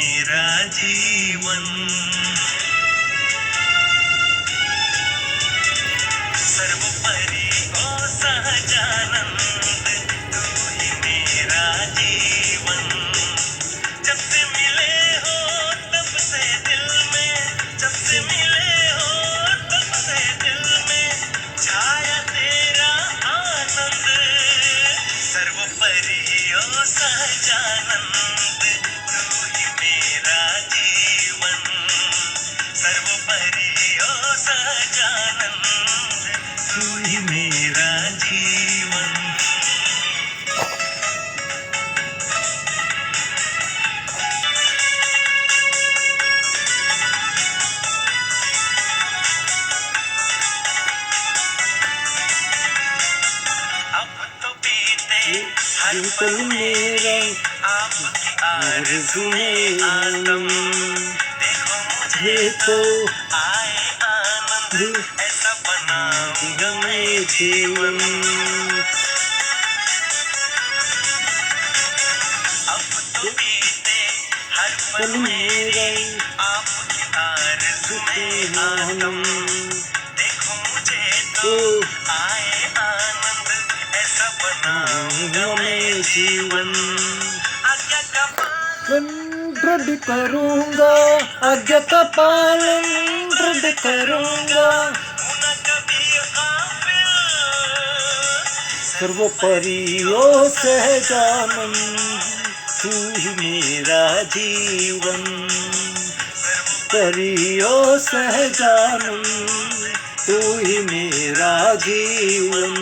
मेरा जीवन सर्वोपरि ओ सहजानंद तू ही मेरा जीवन जब से मिले हो तब से दिल में जब से मिले हो तब से दिल में छाया तेरा आनंद सर्वोपरि ओ सहजानंद तू ही मेरा जीवन सर्वोपरि ओ सहजानंद तू ही मेरा जीवन अब तो बीते हर पल मेरा आपकी आरज़ू में आलम देखो मुझे तो आए आनंद ऐसा बनाऊंगा मैं जीवन अब तो बीते हर पल मेरे आपकी आरज़ू में आलम देखो मुझे तो आए आनंद ऐसा बनाऊंगा मैं जीवन आज्ञा का पालन दृढ़ करूंगा आज्ञा का पालन दृढ़ करूंगा होना कभी गाफिल सर्वोपरि ओ सहजानंद तू ही मेरा जीवन सर्वोपरि ओ सहजानंद तू ही मेरा जीवन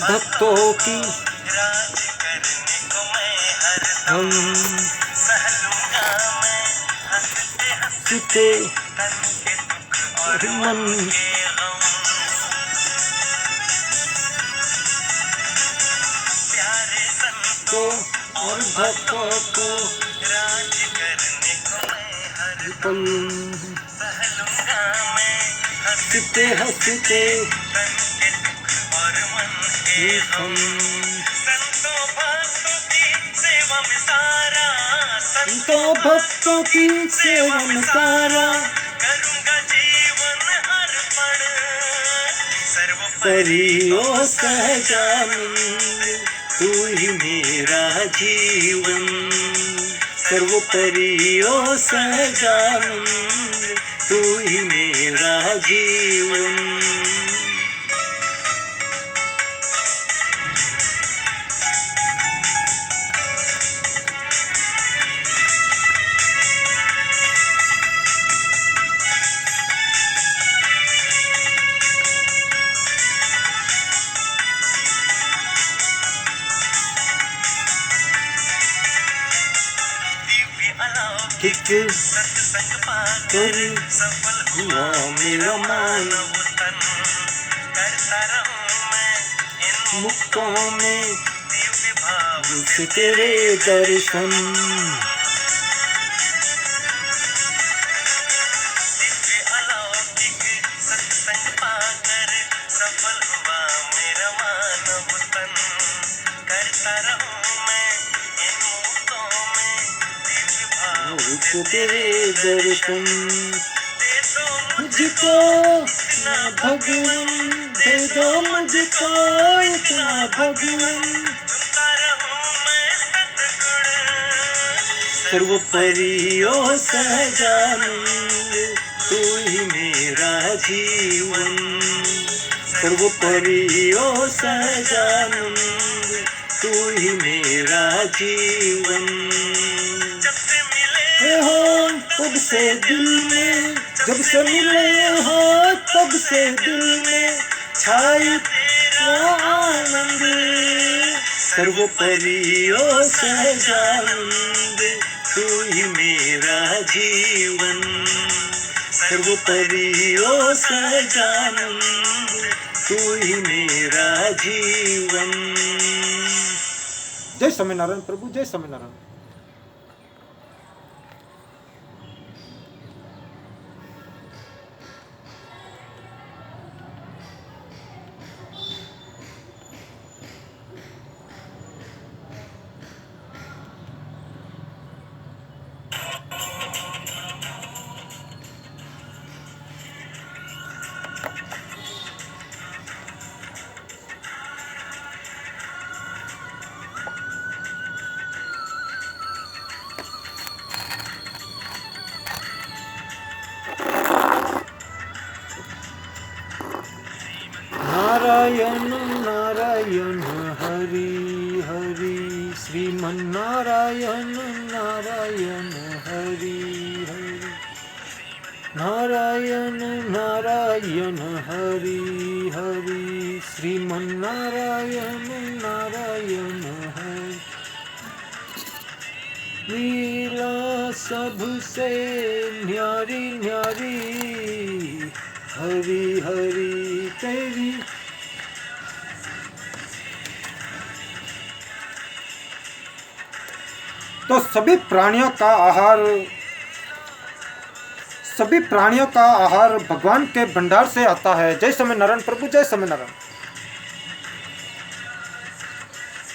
भक्तों की राज करने को मैं हरदम सहलूंगा मैं हंसते हंसते तन के दुख और मन के गम प्यारे संतों और भक्तों को राज करने को मैं हरदम सहलूंगा मैं हंसते हंसते तन के दुख और मन हम संतों भक्तों की सेवा में सारा संतों भक्तों की सेवा में सारा करूंगा जीवन अर्पण सर्वोपरि ओ सहजानंद तू ही मेरा जीवन सर्वोपरि ओ सहजानंद तू ही मेरा जीवन सत्संग पाकर सफल हुआ मेरा मानव तन करता रहूं मैं इन मुक्तों में दिव्य भाव से तेरे दर्शन दिव्य अलौकिक सत्संग पाकर सफल हुआ मेरा मानव तन करता रहूं मैं इन मुक्तों में तेरे दर्शन दे दो मुझको इतना भगवान दे दो मुझको इतना भगवान सुनता रहूं मैं सतगुण सर्वोपरि ओ सहजानंद तू ही मेरा जीवन सर्वोपरि ओ सहजानंद तू ही मेरा जीवन हो तब से दिल में जब से मिले हो तब से दिल में छाया तेरा आनंद सर्वोपरि ओ सहजानंद तू ही मेरा जीवन सर्वोपरि सजानंद तू ही मेरा जीवन। जय स्वामीनारायण प्रभु, जय स्वामीनारायण। नारायण नारायण हरि हरि, श्रीमन नारायण नारायण हरि हरि, नारायण नारायण हरि हरि, श्रीमन नारायण नारायण हरि। लीला सबसे न्यारी न्यारी, हरि हरि तेरी। तो सभी प्राणियों का आहार भगवान के भंडार से आता है। जय स्वामीनारायण प्रभु, जय स्वामीनारायण।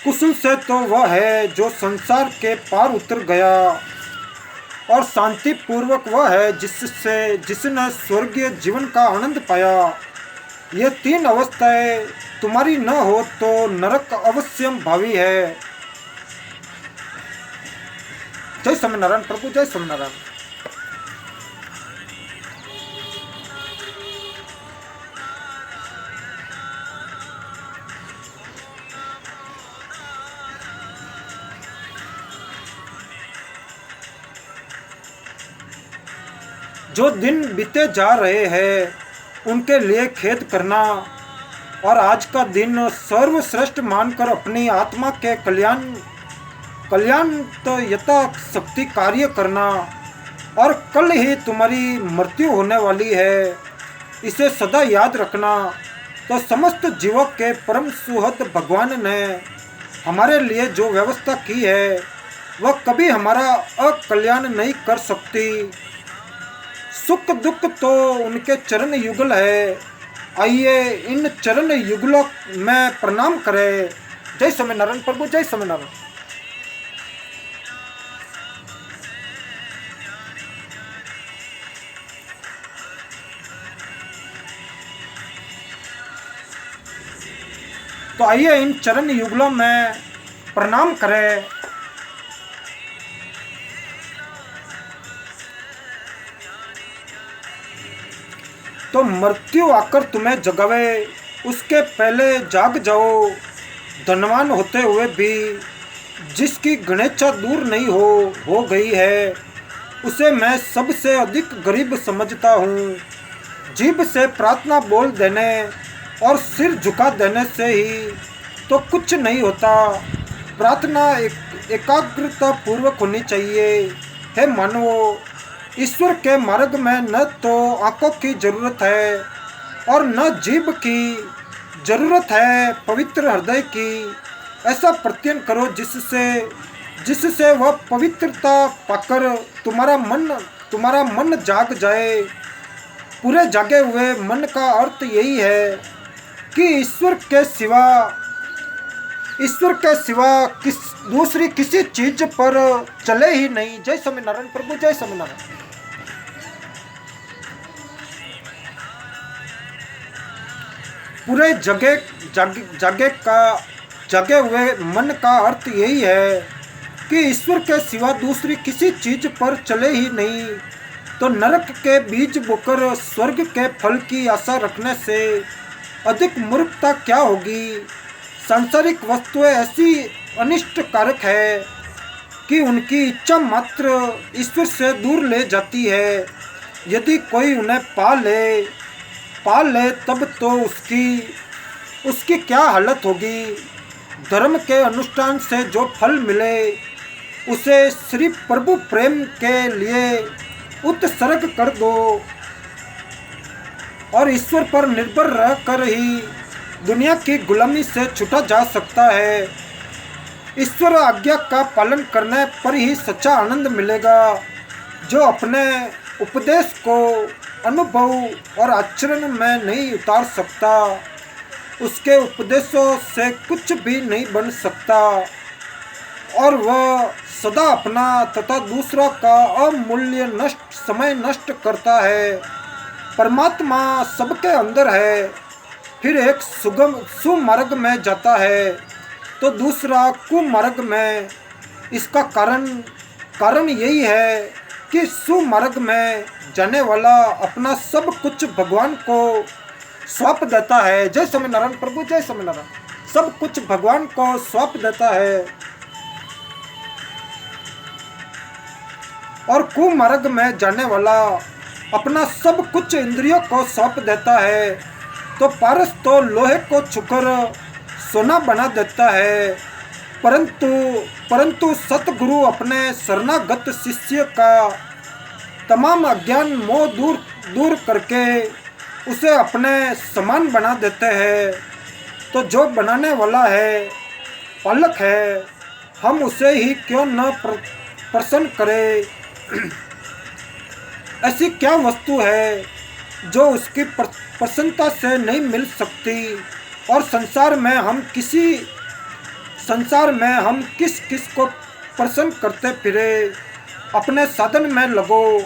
कुसुम से तो वह है जो संसार के पार उतर गया, और शांति पूर्वक वह है जिसने स्वर्गीय जीवन का आनंद पाया। ये तीन अवस्थाएं तुम्हारी न हो तो नरक अवश्यम भावी है। जय स्वामीनारायण प्रभु, जय स्वामीनारायण। जो दिन बीते जा रहे हैं उनके लिए खेद करना, और आज का दिन सर्वश्रेष्ठ मानकर अपनी आत्मा के कल्याण तो यथाशक्ति कार्य करना, और कल ही तुम्हारी मृत्यु होने वाली है, इसे सदा याद रखना। तो समस्त जीवों के परम सुहृद भगवान ने हमारे लिए जो व्यवस्था की है वह कभी हमारा अकल्याण नहीं कर सकती। सुख दुख तो उनके चरण युगल है, आइए इन चरण युगलों में प्रणाम करें। जय स्वामीनारायण प्रभु, जय स्वामीनारायण। तो आइए इन चरण युगलों में प्रणाम करें। तो मृत्यु आकर तुम्हें जगावे उसके पहले जाग जाओ। धनवान होते हुए भी जिसकी गणेशा दूर नहीं हो गई है, उसे मैं सबसे अधिक गरीब समझता हूँ। जीभ से प्रार्थना बोल देने और सिर झुका देने से ही तो कुछ नहीं होता। प्रार्थना एकाग्रता पूर्वक होनी चाहिए। हे मानवो, ईश्वर के मार्ग में न तो आंखों की जरूरत है और न जीभ की जरूरत है, पवित्र हृदय की। ऐसा प्रत्ययन करो जिससे वह पवित्रता पाकर तुम्हारा मन जाग जाए। पूरे जागे हुए मन का अर्थ यही है कि ईश्वर के सिवा दूसरी किसी चीज पर चले ही नहीं। जय स्वामीनारायण प्रभु, जय स्वामीनारायण। पूरे जगे हुए मन का अर्थ यही है कि ईश्वर के सिवा दूसरी किसी चीज पर चले ही नहीं। तो नरक के बीज बोकर स्वर्ग के फल की आशा रखने से अधिक मूर्खता क्या होगी। सांसारिक वस्तुएं ऐसी अनिष्ट कारक है कि उनकी इच्छा मात्र ईश्वर से दूर ले जाती है। यदि कोई उन्हें पा ले तब तो उसकी क्या हालत होगी। धर्म के अनुष्ठान से जो फल मिले उसे श्री प्रभु प्रेम के लिए उत्सर्ग कर दो। और ईश्वर पर निर्भर रहकर ही दुनिया की गुलामी से छूटा जा सकता है। ईश्वर आज्ञा का पालन करने पर ही सच्चा आनंद मिलेगा। जो अपने उपदेश को अनुभव और आचरण में नहीं उतार सकता, उसके उपदेशों से कुछ भी नहीं बन सकता और वह सदा अपना तथा दूसरा का अमूल्य समय नष्ट करता है। परमात्मा सबके अंदर है, फिर एक सुमार्ग में जाता है तो दूसरा कुमार्ग में। इसका कारण यही है कि सुमार्ग में जाने वाला अपना सब कुछ भगवान को सौंप देता है। जय स्वामीनारायण प्रभु, जय स्वामीनारायण। सब कुछ भगवान को सौंप देता है और कुमार्ग में जाने वाला अपना सब कुछ इंद्रियों को सौंप देता है। तो पारस तो लोहे को छूकर सोना बना देता है, परंतु सतगुरु अपने शरणागत शिष्य का तमाम अज्ञान मोह दूर करके उसे अपने समान बना देते हैं। तो जो बनाने वाला है, पालक है, हम उसे ही क्यों न प्रसन्न करें। ऐसी क्या वस्तु है जो उसकी प्रसन्नता से नहीं मिल सकती। और संसार में हम किस किस को प्रसन्न करते फिरे। अपने साधन में लगो,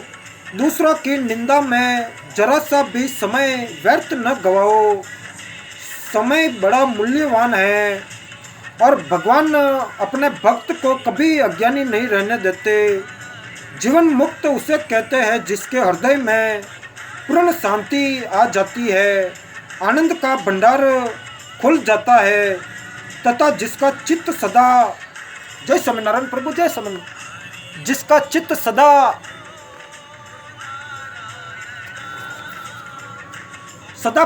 दूसरों की निंदा में जरा सा भी समय व्यर्थ न गवाओ। समय बड़ा मूल्यवान है और भगवान अपने भक्त को कभी अज्ञानी नहीं रहने देते। जीवन मुक्त उसे कहते हैं जिसके हृदय में पूर्ण शांति आ जाती है, आनंद का भंडार खुल जाता है तथा जिसका चित्त सदा, जय स्वामीनारायण प्रभु, जय स्वामीनारायण, जिसका चित्त सदा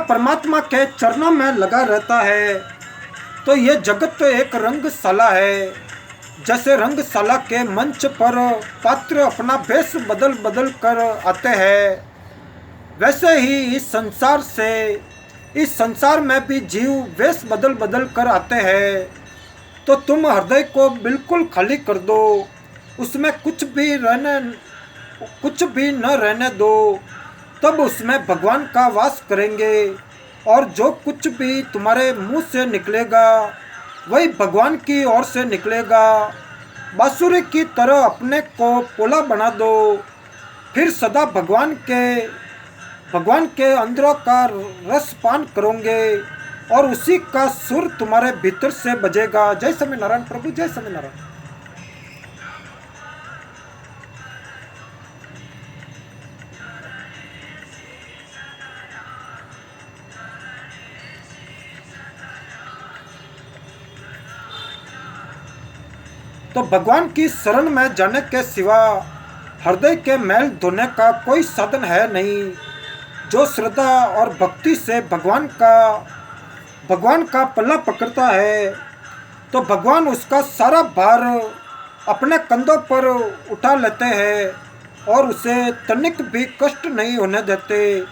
परमात्मा के चरणों में लगा रहता है। तो ये जगत एक रंगशाला है। जैसे रंगशाला के मंच पर पात्र अपना वेश बदल कर आते हैं, वैसे ही इस संसार में भी जीव वेश बदल कर आते हैं। तो तुम हृदय को बिल्कुल खाली कर दो, उसमें कुछ भी न रहने दो, तब उसमें भगवान का वास करेंगे। और जो कुछ भी तुम्हारे मुंह से निकलेगा वही भगवान की ओर से निकलेगा। बांसुरी की तरह अपने को पोला बना दो, फिर सदा भगवान के अंदरों का रस पान करोगे और उसी का सुर तुम्हारे भीतर से बजेगा। जय स्वामीनारायण प्रभु, जय स्वामीनारायण। तो भगवान की शरण में जाने के सिवा हृदय के मैल धोने का कोई साधन है नहीं। जो श्रद्धा और भक्ति से भगवान का पल्ला पकड़ता है तो भगवान उसका सारा भार अपने कंधों पर उठा लेते हैं और उसे तनिक भी कष्ट नहीं होने देते।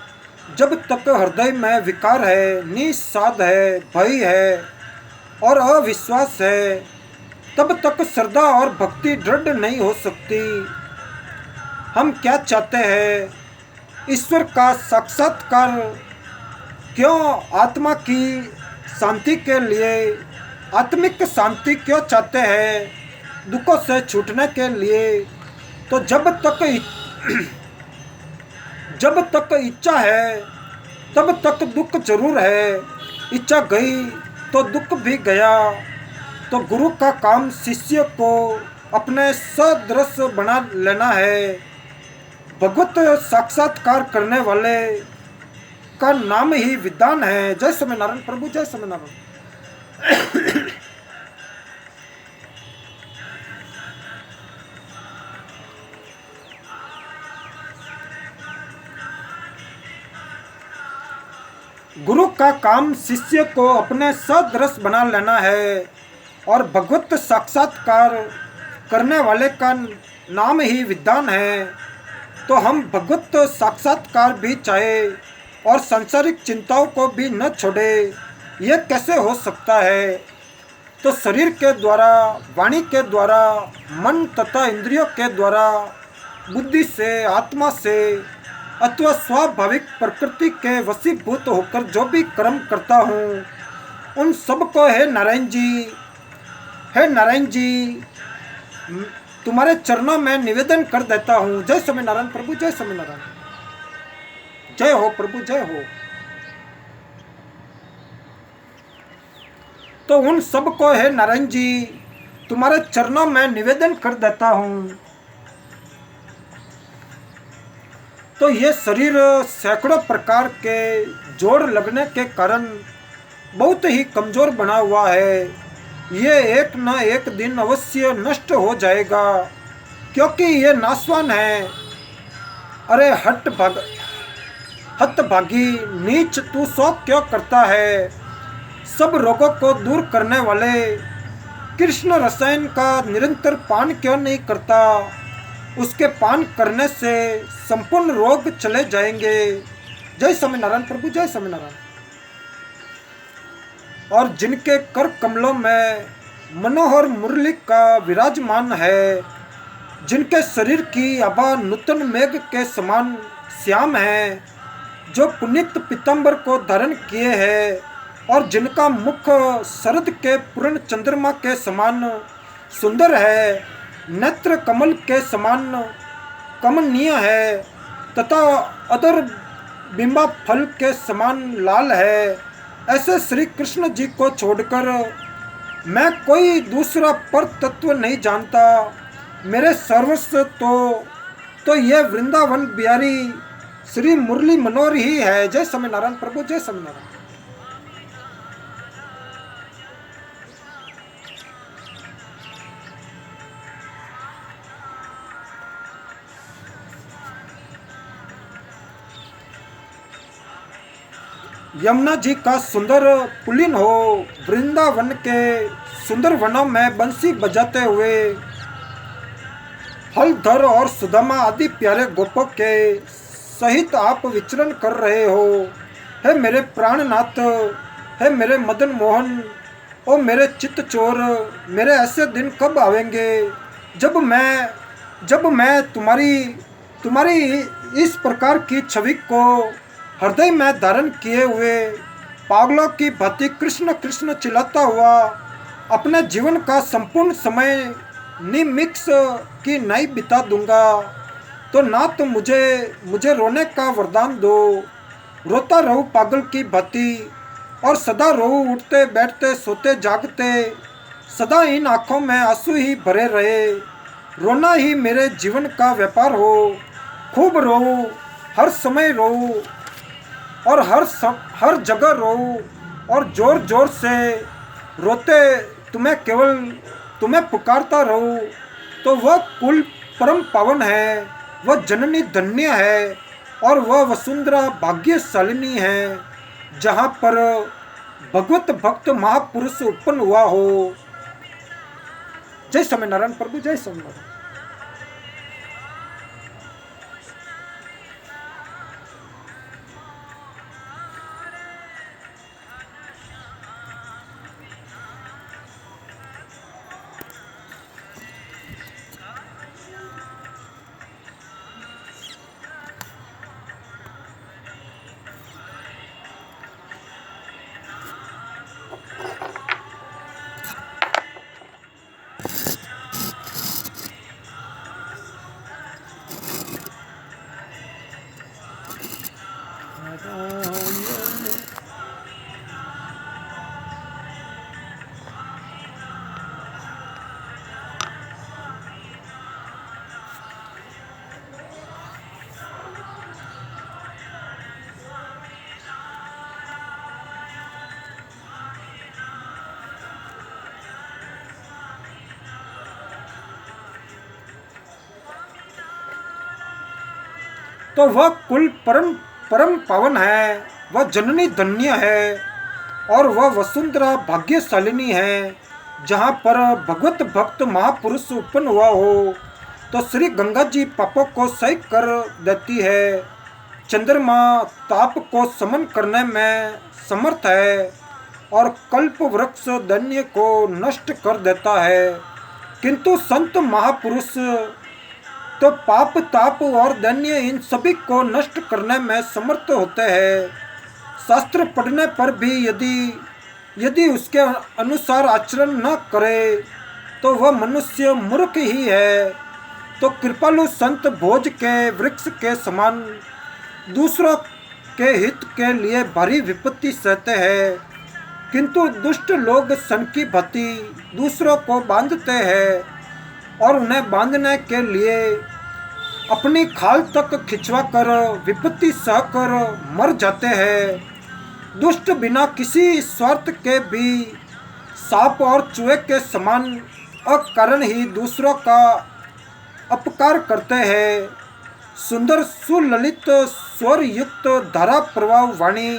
जब तक हृदय में विकार है, निषाद है, भय है और अविश्वास है, तब तक श्रद्धा और भक्ति दृढ़ नहीं हो सकती। हम क्या चाहते हैं? ईश्वर का साक्षात्कार क्यों? आत्मा की शांति के लिए। आत्मिक शांति क्यों चाहते हैं? दुखों से छूटने के लिए। तो जब तक इच्छा है तब तक दुख जरूर है। इच्छा गई तो दुख भी गया। तो गुरु का काम शिष्य को अपने सदृश बना लेना है। भगवत साक्षात्कार करने वाले का नाम ही विद्वान है। जय स्वामीनारायण प्रभु, जय स्वामीनारायण। गुरु का काम शिष्य को अपने सदृश बना लेना है और भगवत साक्षात्कार करने वाले का नाम ही विद्वान है। तो हम भगवत साक्षात्कार भी चाहे और सांसारिक चिंताओं को भी न छोड़े, यह कैसे हो सकता है? तो शरीर के द्वारा, वाणी के द्वारा, मन तथा इंद्रियों के द्वारा, बुद्धि से, आत्मा से अथवा स्वाभाविक प्रकृति के वशीभूत होकर जो भी कर्म करता हूँ, उन सब को हे नारायण जी, तुम्हारे चरणों में निवेदन कर देता हूँ। जय स्वामीनारायण प्रभु, जय स्वामीनारायण। जय हो प्रभु, जय हो। तो उन सब को हे नारायण जी, तुम्हारे चरणों में निवेदन कर देता हूँ। तो ये शरीर सैकड़ों प्रकार के जोड़ लगने के कारण बहुत ही कमजोर बना हुआ है। ये एक न एक दिन अवश्य नष्ट हो जाएगा, क्योंकि ये नाशवान है। अरे हतभागी नीच, तू शौक क्यों करता है? सब रोगों को दूर करने वाले कृष्ण रसायन का निरंतर पान क्यों नहीं करता? उसके पान करने से संपूर्ण रोग चले जाएंगे। जय स्वामीनारायण प्रभु, जय स्वामीनारायण। और जिनके कर कमलों में मनोहर मुरली का विराजमान है, जिनके शरीर की आभा नूतन मेघ के समान श्याम है, जो पुनीत पीताम्बर को धारण किए हैं, और जिनका मुख शरद के पूर्ण चंद्रमा के समान सुंदर है, नेत्र कमल के समान कमनीय है, तथा अदर बिंबा फल के समान लाल है, ऐसे श्री कृष्ण जी को छोड़कर मैं कोई दूसरा पर तत्व नहीं जानता। मेरे सर्वस्व तो ये वृंदावन बिहारी श्री मुरली मनोहर ही है। जय स्वामीनारायण प्रभु, जय स्वामीनारायण। यमुना जी का सुंदर पुलिन हो, वृंदावन के सुंदर वनों में बंसी बजाते हुए हलधर और सुदामा आदि प्यारे गोपों के सहित आप विचरण कर रहे हो। हे मेरे प्राणनाथ, हे मेरे मदन मोहन, ओ मेरे चित्त चोर, मेरे ऐसे दिन कब आवेंगे जब मैं तुम्हारी इस प्रकार की छवि को हृदय में धारण किए हुए पागलों की भांति कृष्ण कृष्ण चिल्लाता हुआ अपने जीवन का संपूर्ण समय निमिक्स की नाई बिता दूंगा। तो ना तो मुझे रोने का वरदान दो, रोता रहूं पागल की भांति, और सदा रहूं उठते बैठते सोते जागते, सदा इन आँखों में आंसू ही भरे रहे। रोना ही मेरे जीवन का व्यापार हो, खूब रो, हर समय रो, और हर जगह रो, और जोर जोर से रोते तुम्हें पुकारता रहूं। तो वह कुल परम पावन है, वह जननी धन्य है, और वह वसुंधरा भाग्यशालिनी है, जहाँ पर भगवत भक्त महापुरुष उत्पन्न हुआ हो। जय स्वामीनारायण प्रभु, जय स्वामीनारायण। तो वह कुल परम पावन है, वह जननी धन्य है, और वह वसुंधरा भाग्यशालिनी है, जहाँ पर भगवत भक्त महापुरुष उत्पन्न हुआ हो। तो श्री गंगा जी पापों को सही कर देती है, चंद्रमा ताप को समन करने में समर्थ है और कल्प वृक्ष दैन्य को नष्ट कर देता है, किंतु संत महापुरुष तो पाप ताप और दैन्य इन सभी को नष्ट करने में समर्थ होते हैं। शास्त्र पढ़ने पर भी यदि उसके अनुसार आचरण न करे तो वह मनुष्य मूर्ख ही है। तो कृपालु संत भोज के वृक्ष के समान दूसरों के हित के लिए भारी विपत्ति सहते हैं, किंतु दुष्ट लोग सन की भांति दूसरों को बांधते हैं और उन्हें बांधने के लिए अपनी खाल तक खिंचवा कर विपत्ति सहकर मर जाते हैं। दुष्ट बिना किसी स्वार्थ के भी सांप और चूहे के समान अकारण ही दूसरों का अपकार करते हैं। सुंदर सुललित स्वर युक्त धारा प्रवाह वाणी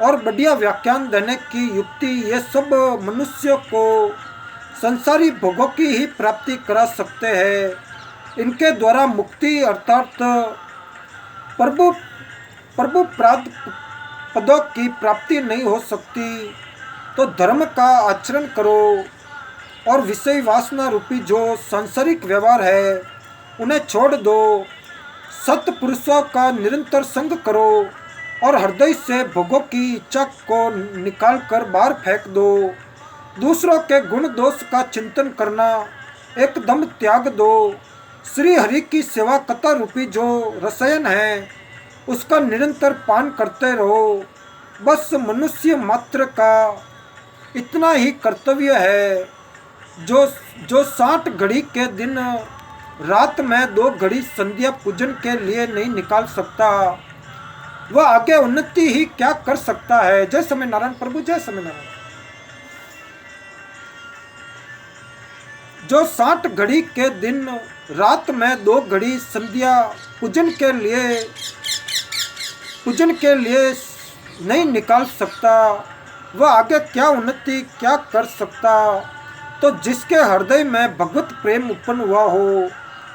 और बढ़िया व्याख्यान देने की युक्ति, ये सब मनुष्यों को संसारी भोगों की ही प्राप्ति करा सकते हैं। इनके द्वारा मुक्ति अर्थात प्रभु प्राप्त पदों की प्राप्ति नहीं हो सकती। तो धर्म का आचरण करो और विषय वासना रूपी जो सांसारिक व्यवहार है उन्हें छोड़ दो। सत्पुरुषों का निरंतर संग करो और हृदय से भोगों की इच्छा को निकाल कर बाहर फेंक दो। दूसरों के गुण दोष का चिंतन करना एकदम त्याग दो। श्री हरि की सेवा कथा रूपी जो रसायन है उसका निरंतर पान करते रहो। बस मनुष्य मात्र का इतना ही कर्तव्य है, जो 60 घड़ी के दिन रात में 2 घड़ी संध्या पूजन के लिए नहीं निकाल सकता, वह आगे उन्नति ही क्या कर सकता है। जय समय नारायण प्रभु, जय समय नारायण। जो 60 घड़ी के दिन रात में 2 घड़ी संध्या पूजन के लिए नहीं निकाल सकता, वह आगे क्या उन्नति क्या कर सकता। तो जिसके हृदय में भगवत प्रेम उत्पन्न हुआ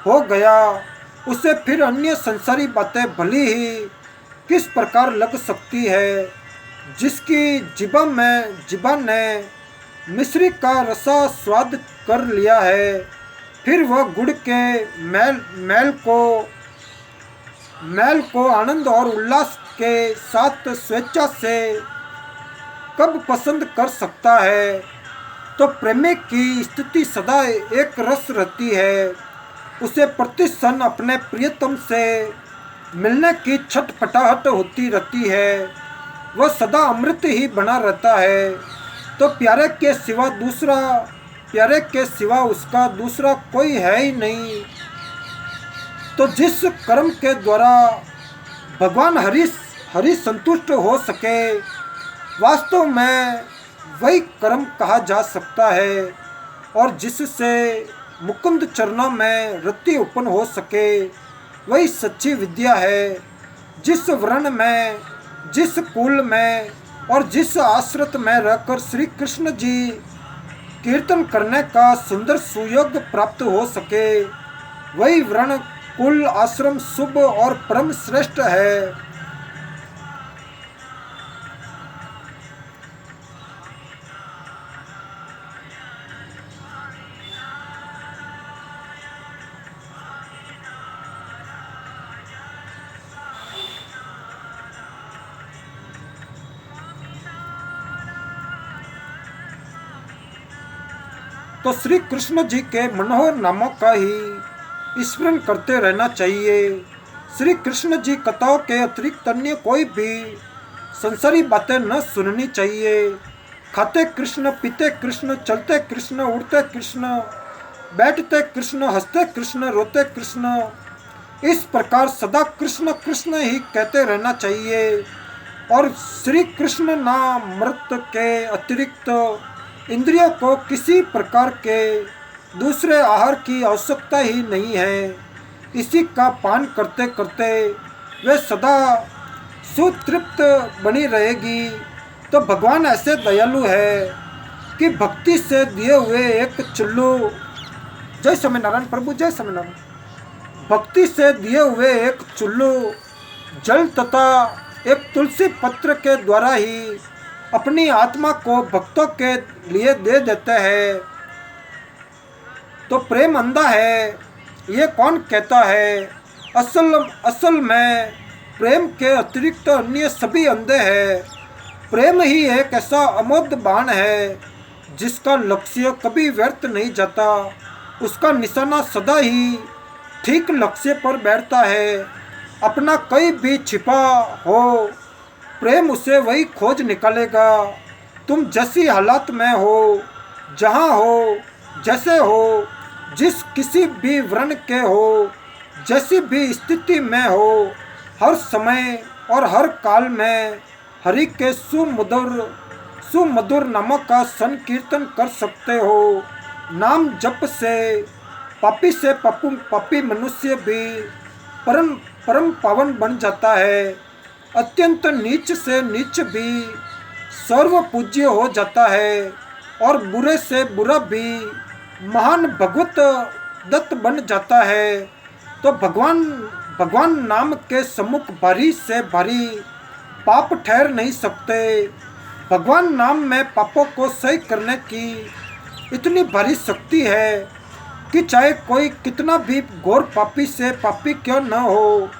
हो गया, उसे फिर अन्य संसारी बातें भली ही किस प्रकार लग सकती है। जिसकी जिबा ने मिश्री का रसा स्वाद कर लिया है, फिर वह गुड़ के मैल को आनंद और उल्लास के साथ स्वेच्छा से कब पसंद कर सकता है। तो प्रेमी की स्थिति सदा एक रस रहती है। उसे प्रतिक्षण अपने प्रियतम से मिलने की छटपटाहट होती रहती है। वह सदा अमृत ही बना रहता है। तो प्यारे के सिवा उसका दूसरा कोई है ही नहीं। तो जिस कर्म के द्वारा भगवान हरि संतुष्ट हो सके, वास्तव में वही कर्म कहा जा सकता है। और जिससे मुकुंद चरणों में रति उत्पन्न हो सके, वही सच्ची विद्या है। जिस वर्ण में, जिस कुल में और जिस आश्रित में रहकर श्री कृष्ण जी कीर्तन करने का सुंदर सुयोग प्राप्त हो सके, वही वर्ण कुल आश्रम शुभ और परम श्रेष्ठ है। तो श्री कृष्ण जी के मनोहर नामों का ही स्मरण करते रहना चाहिए। श्री कृष्ण जी कथाओं के अतिरिक्त अन्य कोई भी संसारी बातें न सुननी चाहिए। खाते कृष्ण, पीते कृष्ण, चलते कृष्ण, उड़ते कृष्ण, बैठते कृष्ण, हंसते कृष्ण, रोते कृष्ण, इस प्रकार सदा कृष्ण कृष्ण ही कहते रहना चाहिए। और श्री कृष्ण नामामृत के अतिरिक्त इंद्रियों को किसी प्रकार के दूसरे आहार की आवश्यकता ही नहीं है। इसी का पान करते करते वे सदा सुतृप्त बनी रहेगी। तो भगवान ऐसे दयालु है कि भक्ति से दिए हुए एक चुल्लू, जय समय नारायण प्रभु, जय समय नारायण, भक्ति से दिए हुए एक चुल्लू जल तथा एक तुलसी पत्र के द्वारा ही अपनी आत्मा को भक्तों के लिए दे देते हैं। तो प्रेम अंधा है, ये कौन कहता है? असल में प्रेम के अतिरिक्त अन्य सभी अंधे हैं। प्रेम ही एक ऐसा अमोघ बाण है जिसका लक्ष्य कभी व्यर्थ नहीं जाता। उसका निशाना सदा ही ठीक लक्ष्य पर बैठता है। अपना कहीं भी छिपा हो, प्रेम उसे वही खोज निकालेगा। तुम जैसी हालत में हो, जहाँ हो, जैसे हो, जिस किसी भी वर्ण के हो, जैसी भी स्थिति में हो, हर समय और हर काल में हरि के सुमधुर नामों का संकीर्तन कर सकते हो। नाम जप से पापी मनुष्य भी परम परम पावन बन जाता है। अत्यंत नीच से नीच भी सर्व पूज्य हो जाता है और बुरे से बुरा भी महान भगवत दत्त बन जाता है। तो भगवान नाम के सम्मुख भारी से भारी पाप ठहर नहीं सकते। भगवान नाम में पापों को सही करने की इतनी भारी शक्ति है कि चाहे कोई कितना भी घोर पापी से पापी क्यों न हो,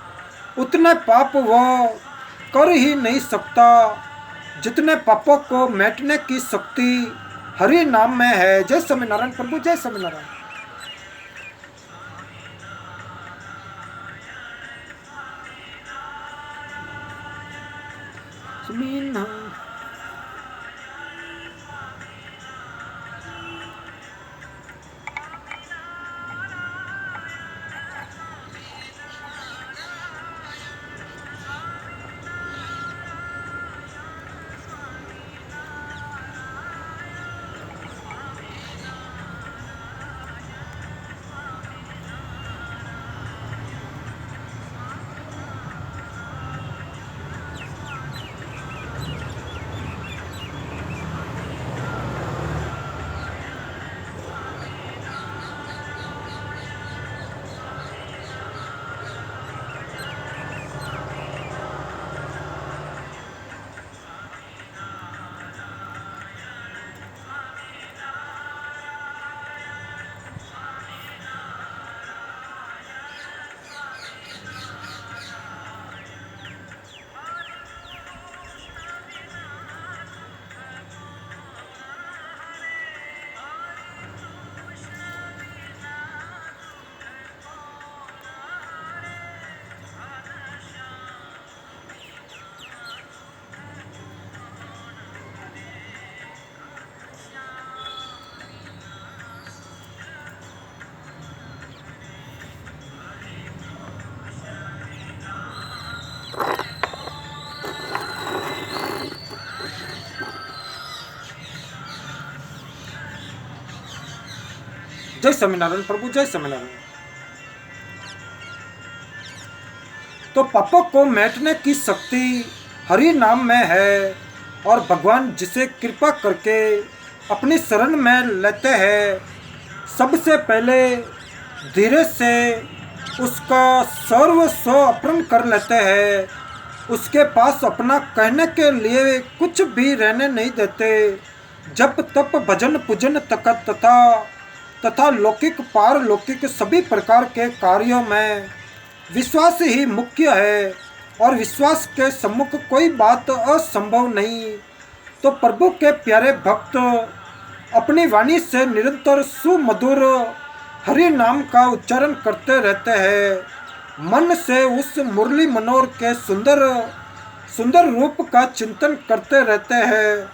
उतने पाप वह कर ही नहीं सकता जितने पापों को मिटाने की शक्ति हरि नाम में है। जय स्वामीनारायण प्रभु, जय स्वामीनारायण। जय स्वामीनारायण प्रभु, जय स्वामीनारायण। तो पापों को मिटाने की शक्ति हरि नाम में है और भगवान जिसे कृपा करके अपनी शरण में लेते हैं, सबसे पहले धीरे से उसका सर्वस्व अर्पण कर लेते हैं। उसके पास अपना कहने के लिए कुछ भी रहने नहीं देते। जप तप भजन पूजन तथा लौकिक पारलौकिक सभी प्रकार के कार्यों में विश्वास ही मुख्य है और विश्वास के सम्मुख कोई बात असंभव नहीं। तो प्रभु के प्यारे भक्त अपनी वाणी से निरंतर सुमधुर हरि नाम का उच्चारण करते रहते हैं। मन से उस मुरली मनोहर के सुंदर रूप का चिंतन करते रहते हैं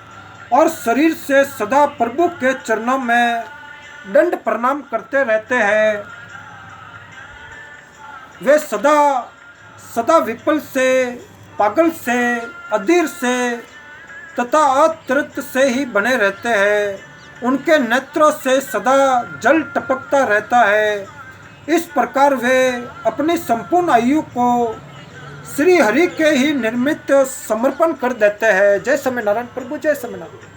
और शरीर से सदा प्रभु के चरणों में दंड प्रणाम करते रहते हैं। वे सदा विफल से, पागल से, अधीर से तथा अतृप्त से ही बने रहते हैं। उनके नेत्रों से सदा जल टपकता रहता है। इस प्रकार वे अपनी संपूर्ण आयु को श्री हरि के ही निर्मित समर्पण कर देते हैं। जय स्वामीनारायण प्रभु, जय स्वामीनारायण।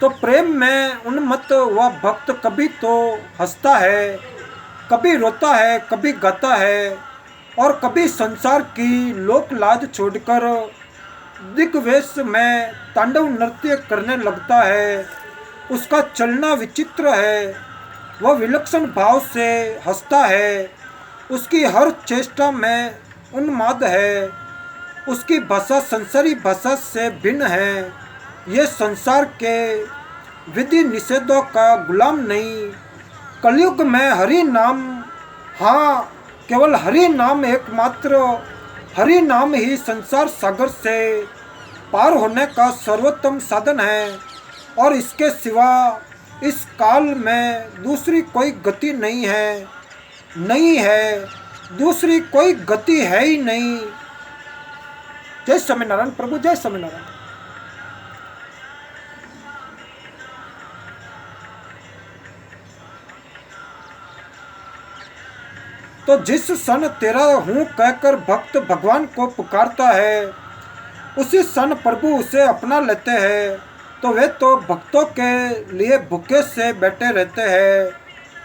तो प्रेम में उन्मत्त वह भक्त कभी तो हंसता है, कभी रोता है, कभी गाता है और कभी संसार की लोक लाज छोड़कर दिग्वेश में तांडव नृत्य करने लगता है। उसका चलना विचित्र है, वह विलक्षण भाव से हंसता है, उसकी हर चेष्टा में उन्माद है, उसकी भाषा संसारी भाषा से भिन्न है। ये संसार के विधि निषेधों का गुलाम नहीं। कलयुग में हरि नाम, हाँ केवल हरि नाम एकमात्र, हरि नाम ही संसार सागर से पार होने का सर्वोत्तम साधन है और इसके सिवा इस काल में दूसरी कोई गति नहीं है, नहीं है, दूसरी कोई गति है ही नहीं। जय स्वामीनारायण प्रभु, जय स्वामीनारायण। तो जिस क्षण तेरा हूँ कहकर भक्त भगवान को पुकारता है, उसी क्षण प्रभु उसे अपना लेते हैं। तो वे तो भक्तों के लिए भूखे से बैठे रहते हैं,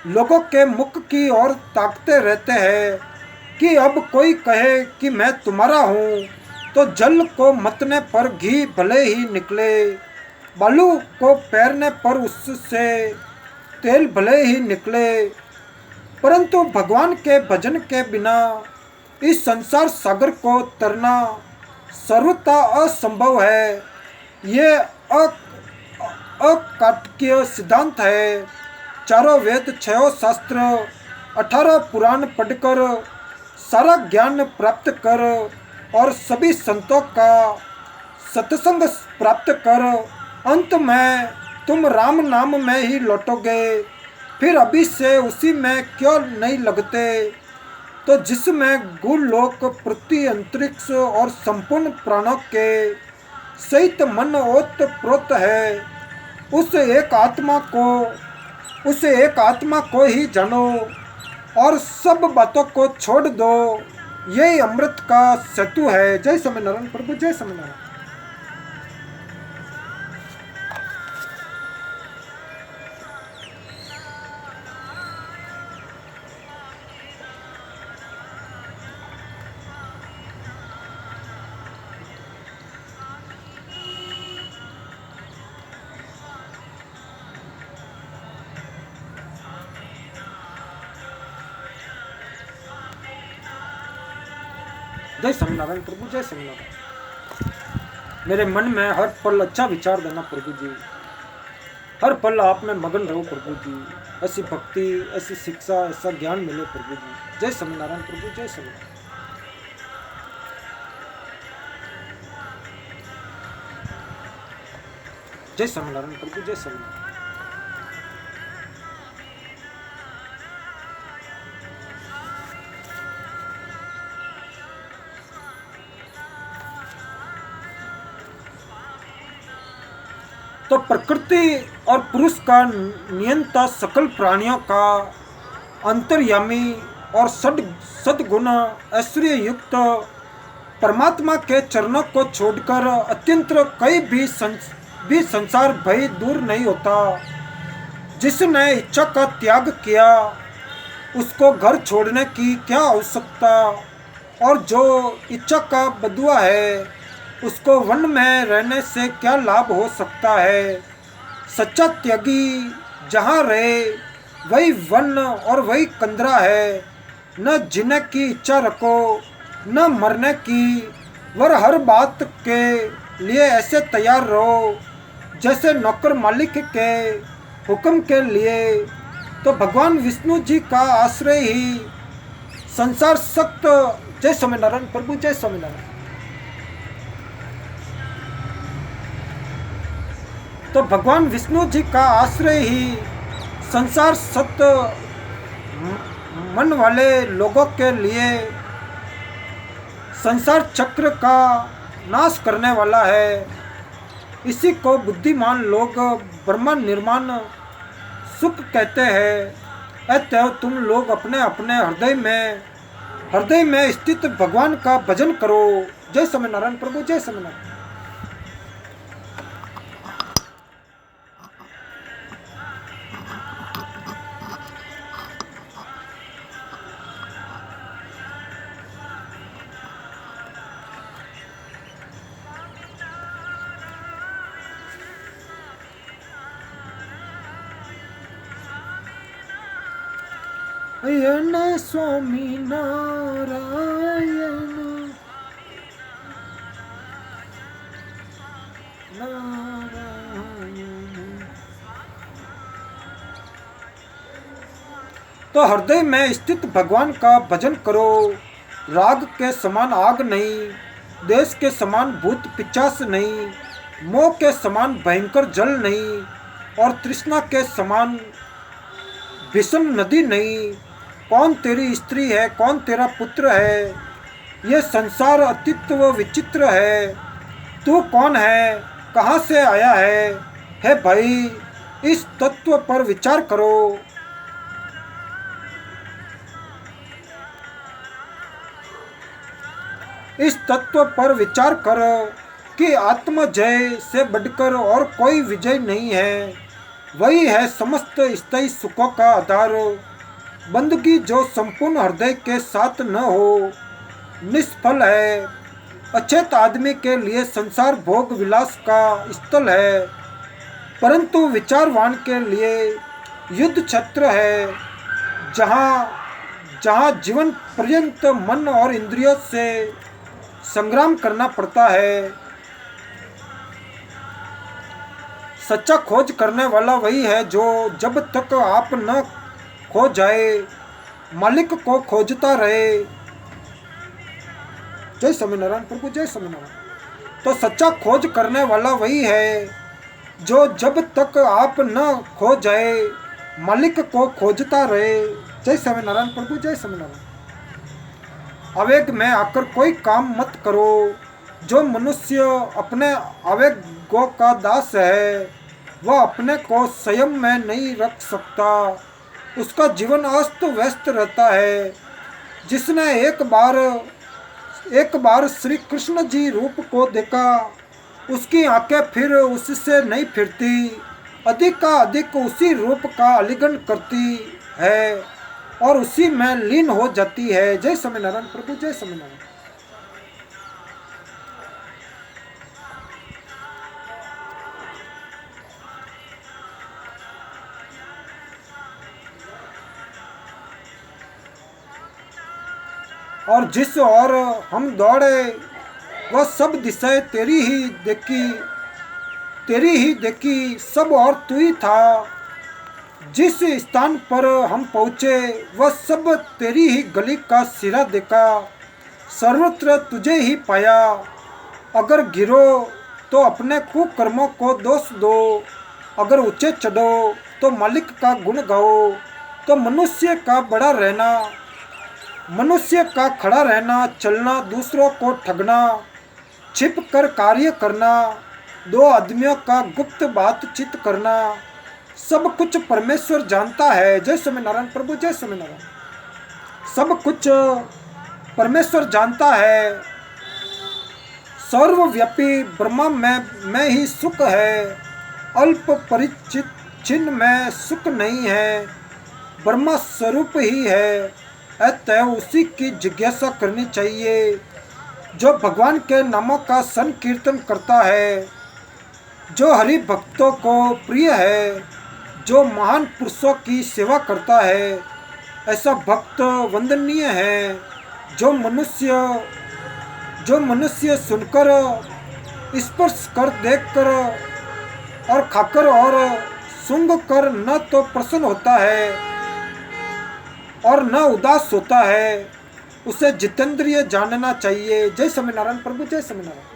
लोगों के मुख की ओर ताकते रहते हैं कि अब कोई कहे कि मैं तुम्हारा हूँ। तो जल को मतने पर घी भले ही निकले, बालू को पैरने पर उससे तेल भले ही निकले, परंतु भगवान के भजन के बिना इस संसार सागर को तरना सर्वथा असंभव है। ये अकाट्य सिद्धांत है। चारों वेद, 6 शास्त्र, 18 पुराण पढ़कर सारा ज्ञान प्राप्त कर और सभी संतों का सत्संग प्राप्त कर अंत में तुम राम नाम में ही लौटोगे। फिर अभी से उसी में क्यों नहीं लगते? तो जिसमें गुलोक, पृथ्वी, अंतरिक्ष और संपूर्ण प्राणों के सहित मन ओत प्रोत है, उस एक आत्मा को ही जानो और सब बातों को छोड़ दो। यही अमृत का सेतु है। जय स्वामीनारायण प्रभु, जय स्वामीनारायण। जय स्वामीनारायण प्रभु, जय स्वामीनारायण। मेरे मन में हर पल अच्छा विचार देना प्रभु जी, हर पल आप में मगन रहो प्रभु जी। ऐसी भक्ति, ऐसी शिक्षा, ऐसा ज्ञान मिले प्रभु जी। जय स्वामीनारायण प्रभु, जय स्वामीनारायण। जय स्वामीनारायण प्रभु, जय स्वामीनारायण। तो प्रकृति और पुरुष का नियंता, सकल प्राणियों का अंतर्यामी और सद्गुण ऐश्वर्य युक्त परमात्मा के चरणों को छोड़कर अत्यंत कई भी संसार भय दूर नहीं होता। जिसने इच्छा का त्याग किया उसको घर छोड़ने की क्या आवश्यकता, और जो इच्छा का बदुआ है उसको वन में रहने से क्या लाभ हो सकता है। सच्चा त्यागी जहाँ रहे वही वन और वही कंदरा है। न जीने की इच्छा रखो न मरने की, वर हर बात के लिए ऐसे तैयार रहो जैसे नौकर मालिक के हुक्म के लिए। तो भगवान विष्णु जी का आश्रय ही संसार सख्त। जय स्वामीनारायण प्रभु, जय स्वामीनारायण। तो भगवान विष्णु जी का आश्रय ही संसार सत्य मन वाले लोगों के लिए संसार चक्र का नाश करने वाला है। इसी को बुद्धिमान लोग ब्रह्म निर्माण सुख कहते हैं। अतः तुम लोग अपने अपने हृदय में स्थित भगवान का भजन करो। जय स्वामीनारायण प्रभु, जय स्वामीनारायण। यन स्वामी नारायण नारायण। तो हृदय में स्थित भगवान का भजन करो। राग के समान आग नहीं, देश के समान भूत पिचास नहीं, मोह के समान भयंकर जल नहीं, और तृष्णा के समान भीषण नदी नहीं। कौन तेरी स्त्री है, कौन तेरा पुत्र है, ये संसार अतीत व विचित्र है। तू कौन है, कहाँ से आया है भाई, इस तत्व पर विचार करो। इस तत्व पर विचार कर कि आत्मजय से बढ़कर और कोई विजय नहीं है। वही है समस्त स्थायी सुखों का आधार। बंदगी जो संपूर्ण हृदय के साथ न हो निष्फल है। अचेत आदमी के लिए संसार भोग विलास का स्थल है, परंतु विचारवान के लिए युद्ध क्षेत्र है, जहाँ जीवन पर्यंत मन और इंद्रियों से संग्राम करना पड़ता है। सच्चा खोज करने वाला वही है जो जब तक आप न खो जाए मालिक को खोजता रहे। जय स्वामीनारायण प्रभु, जय स्वामीनारायण। तो सच्चा खोज करने वाला वही है जो जब तक आप न खो जाए मालिक को खोजता रहे। जय स्वामीनारायण प्रभु, जय स्वामीनारायण। आवेग में आकर कोई काम मत करो। जो मनुष्य अपने आवेगों का दास है वह अपने को संयम में नहीं रख सकता। उसका जीवन अस्त व्यस्त रहता है। जिसने एक बार श्री कृष्ण जी रूप को देखा, उसकी आंखें फिर उससे नहीं फिरती, अधिक का अधिक उसी रूप का आलिंगन करती है और उसी में लीन हो जाती है। जय स्वामीनारायण प्रभु, जय स्वामीनारायण। और जिस ओर हम दौड़े वह सब दिशाएं तेरी ही देखी, सब और तू ही था। जिस स्थान पर हम पहुँचे वह सब तेरी ही गली का सिरा देखा, सर्वत्र तुझे ही पाया। अगर गिरो तो अपने कुकर्मों को दोष दो, अगर ऊंचे चढ़ो तो मालिक का गुण गाओ। तो मनुष्य का खड़ा रहना, चलना, दूसरों को ठगना, छिप कर कार्य करना, दो आदमियों का गुप्त बातचीत करना, सब कुछ परमेश्वर जानता है। जय स्वामीनारायण प्रभु, जय स्वामीनारायण। सब कुछ परमेश्वर जानता है। सर्वव्यापी ब्रह्मा में ही सुख है, अल्प परिचित चिन्ह में सुख नहीं है। ब्रह्मा स्वरूप ही है, अतः उसी की जिज्ञासा करनी चाहिए। जो भगवान के नामों का संकीर्तन करता है, जो हरि भक्तों को प्रिय है, जो महान पुरुषों की सेवा करता है, ऐसा भक्त वंदनीय है। जो मनुष्य सुनकर, स्पर्श कर, देखकर और खाकर और सूंघ कर न तो प्रसन्न होता है और न उदास होता है, उसे जितेंद्रिय जानना चाहिए। जय स्वामीनारायण प्रभु, जय स्वामीनारायण।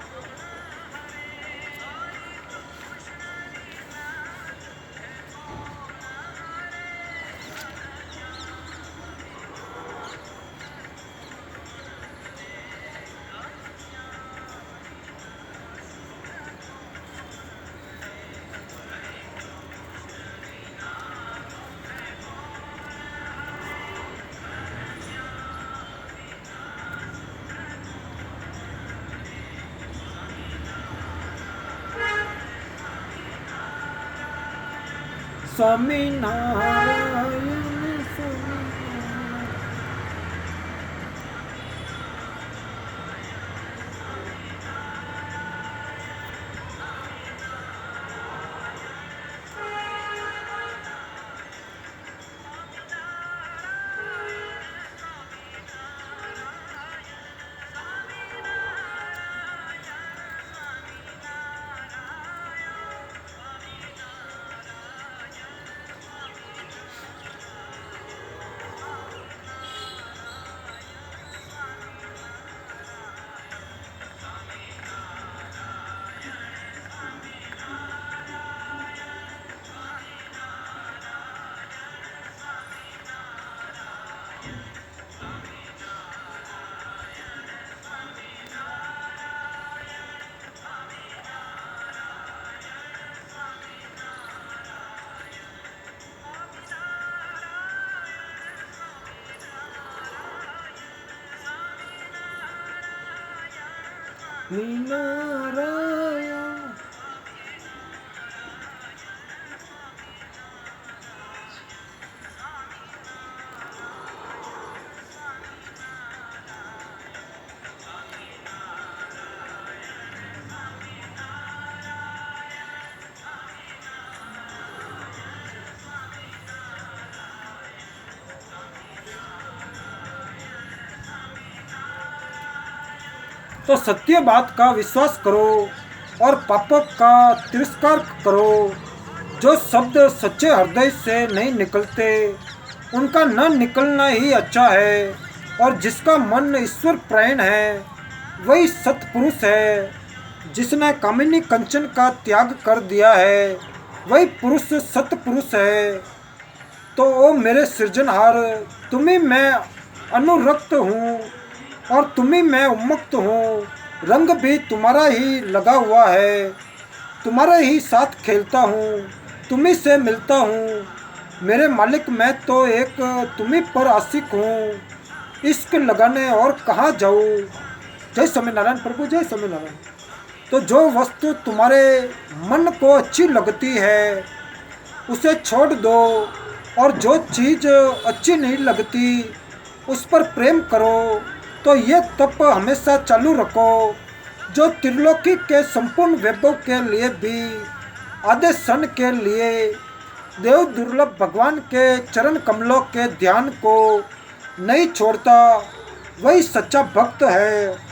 स्वामीनारायण स्वामीनारायण। नारायण। तो सत्य बात का विश्वास करो और पाप का तिरस्कार करो। जो शब्द सच्चे हृदय से नहीं निकलते उनका न निकलना ही अच्छा है। और जिसका मन ईश्वर प्रायण है वही सत्पुरुष है। जिसने कामिनी कंचन का त्याग कर दिया है वही पुरुष सत्पुरुष है। तो ओ मेरे सृजनहार, तुम्हें मैं अनुरक्त हूँ और तुम्हें मैं उन्मुक्त हूँ। रंग भी तुम्हारा ही लगा हुआ है, तुम्हारे ही साथ खेलता हूँ, तुम्ही से मिलता हूँ। मेरे मालिक मैं तो एक तुम्ही पर आशिक हूँ। इश्क लगाने और कहाँ जाऊँ। जय स्वामीनारायण प्रभु, जय स्वामीनारायण। तो जो वस्तु तुम्हारे मन को अच्छी लगती है उसे छोड़ दो और जो चीज़ अच्छी नहीं लगती उस पर प्रेम करो। तो ये तप हमेशा चालू रखो जो त्रिलोकी के संपूर्ण वैभव के लिए भी आधे क्षण के लिए देव दुर्लभ भगवान के चरण कमलों के ध्यान को नहीं छोड़ता वही सच्चा भक्त है।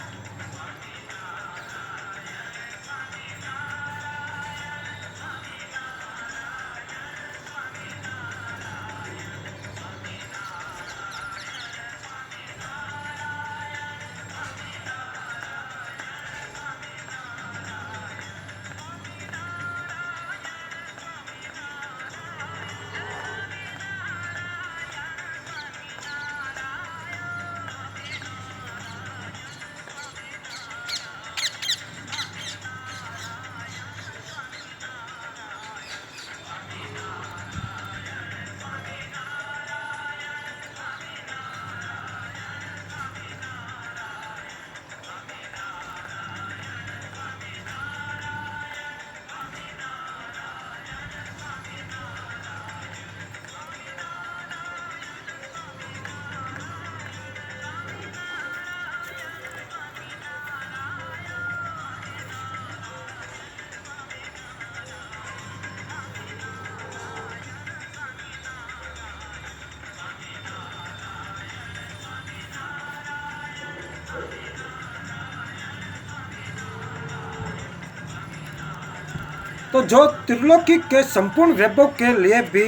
तो जो त्रिलोकी के संपूर्ण वैभव के लिए भी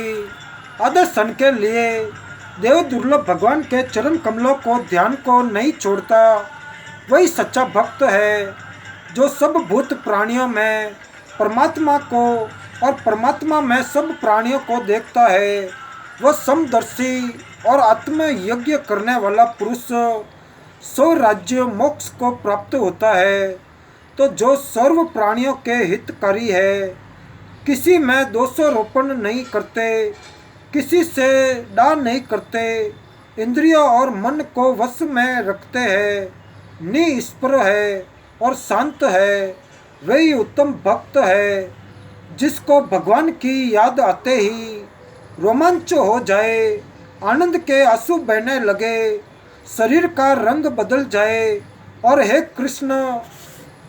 आधे क्षण के लिए देव दुर्लभ भगवान के चरण कमलों को ध्यान को नहीं छोड़ता वही सच्चा भक्त है। जो सब भूत प्राणियों में परमात्मा को और परमात्मा में सब प्राणियों को देखता है वह समदर्शी और आत्म यज्ञ करने वाला पुरुष सौ राज्य मोक्ष को प्राप्त होता है। तो जो सर्व प्राणियों के हितकारी है, किसी में दोषारोपण नहीं करते, किसी से डा नहीं करते, इंद्रियों और मन को वश में रखते हैं, निष्प्रह है और शांत है, वही उत्तम भक्त है। जिसको भगवान की याद आते ही रोमांच हो जाए, आनंद के आंसू बहने लगे, शरीर का रंग बदल जाए और हे कृष्ण,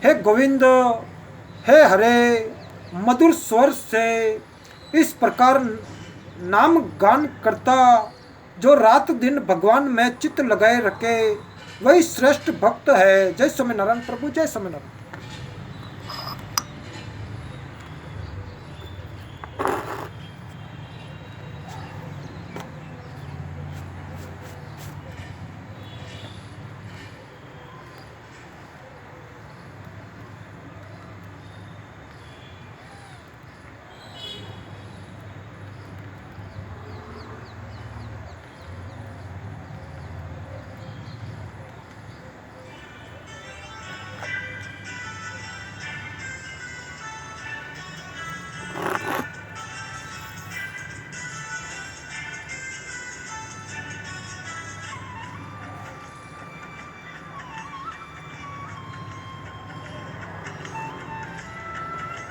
हे गोविंद, हे हरे मधुर स्वर से इस प्रकार नाम गान करता जो रात दिन भगवान में चित्त लगाए रखे वही श्रेष्ठ भक्त है। जय स्वामीनारायण प्रभु, जय स्वामीनारायण।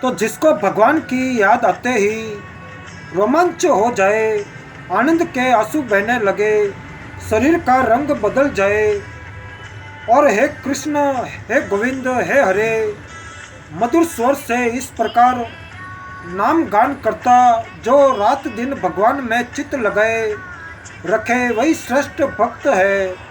तो जिसको भगवान की याद आते ही रोमांच हो जाए, आनंद के आंसू बहने लगे, शरीर का रंग बदल जाए और हे कृष्ण, हे गोविंद, हे हरे मधुर स्वर से इस प्रकार नाम गान करता, जो रात दिन भगवान में चित्त लगाए रखे, वही श्रेष्ठ भक्त है।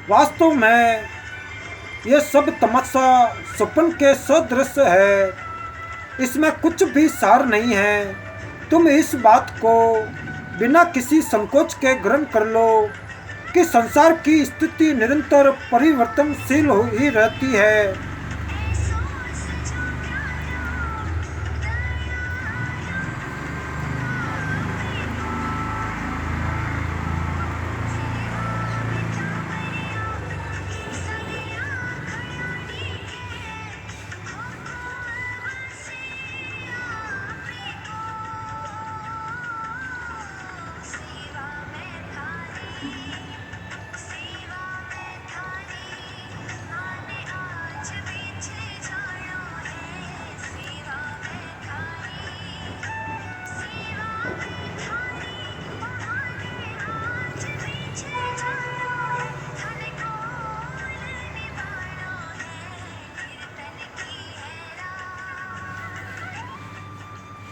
वास्तव में ये सब तमाशा स्वप्न के सदृश है, इसमें कुछ भी सार नहीं है। तुम इस बात को बिना किसी संकोच के ग्रहण कर लो कि संसार की स्थिति निरंतर परिवर्तनशील ही रहती है।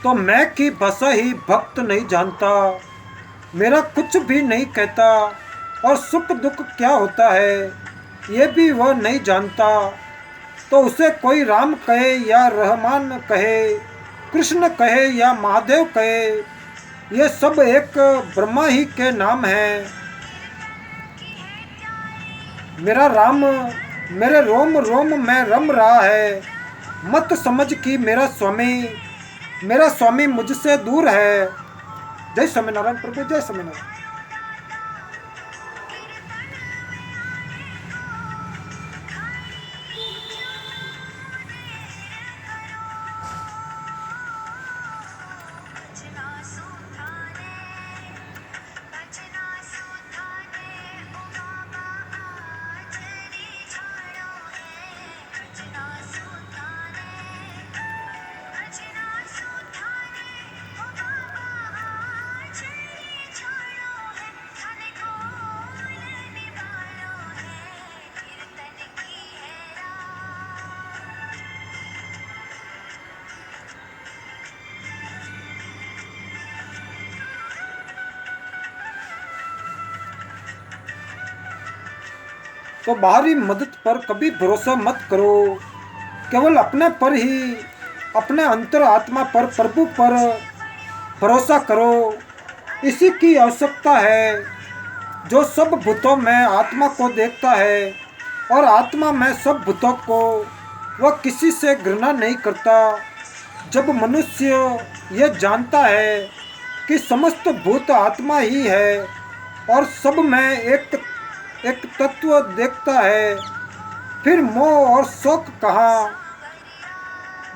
तो मैं की भाषा ही भक्त नहीं जानता, मेरा कुछ भी नहीं कहता, और सुख दुख क्या होता है ये भी वह नहीं जानता। तो उसे कोई राम कहे या रहमान कहे, कृष्ण कहे या महादेव कहे, ये सब एक ब्रह्मा ही के नाम हैं। मेरा राम मेरे रोम रोम में रम रहा है, मत समझ कि मेरा स्वामी मुझसे दूर है। जय स्वामीनारायण प्रभु, जय स्वामीनारायण। तो बाहरी मदद पर कभी भरोसा मत करो, केवल अपने पर ही, अपने अंतर आत्मा पर, प्रभु पर भरोसा करो। इसी की आवश्यकता है, जो सब भूतों में आत्मा को देखता है और आत्मा में सब भूतों को, वह किसी से घृणा नहीं करता। जब मनुष्य यह जानता है कि समस्त भूत आत्मा ही है और सब में एक तत्व देखता है, फिर मोह और शोक कहाँ।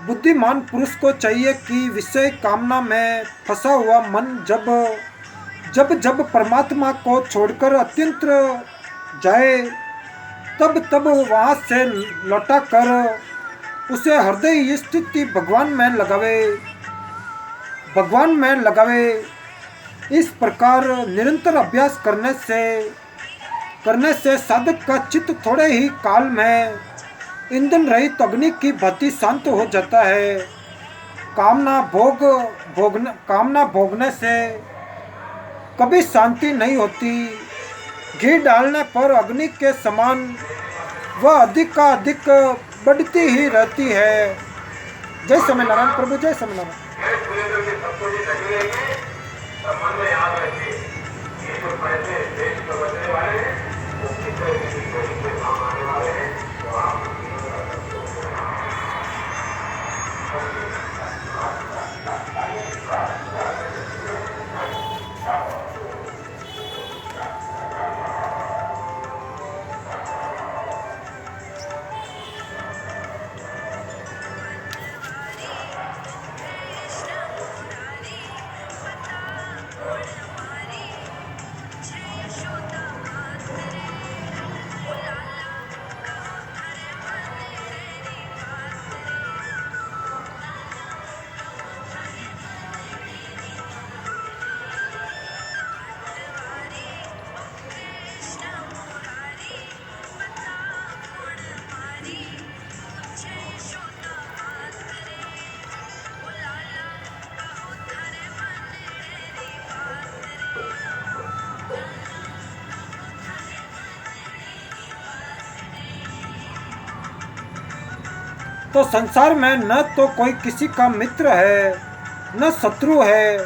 बुद्धिमान पुरुष को चाहिए कि विषय कामना में फंसा हुआ मन जब परमात्मा को छोड़कर अत्यंत जाए, तब वहाँ से लौटा कर उसे हृदय स्थिति भगवान में लगावे। इस प्रकार निरंतर अभ्यास करने से साधक का चित्त थोड़े ही काल में ईंधन रहित अग्नि की भांति शांत हो जाता है। कामना भोगने से कभी शांति नहीं होती। घी डालने पर अग्नि के समान वह अधिक का अधिक बढ़ती ही रहती है। जय स्वामीनारायण प्रभु, जय स्वामीनारायण। तो संसार में न तो कोई किसी का मित्र है न शत्रु है।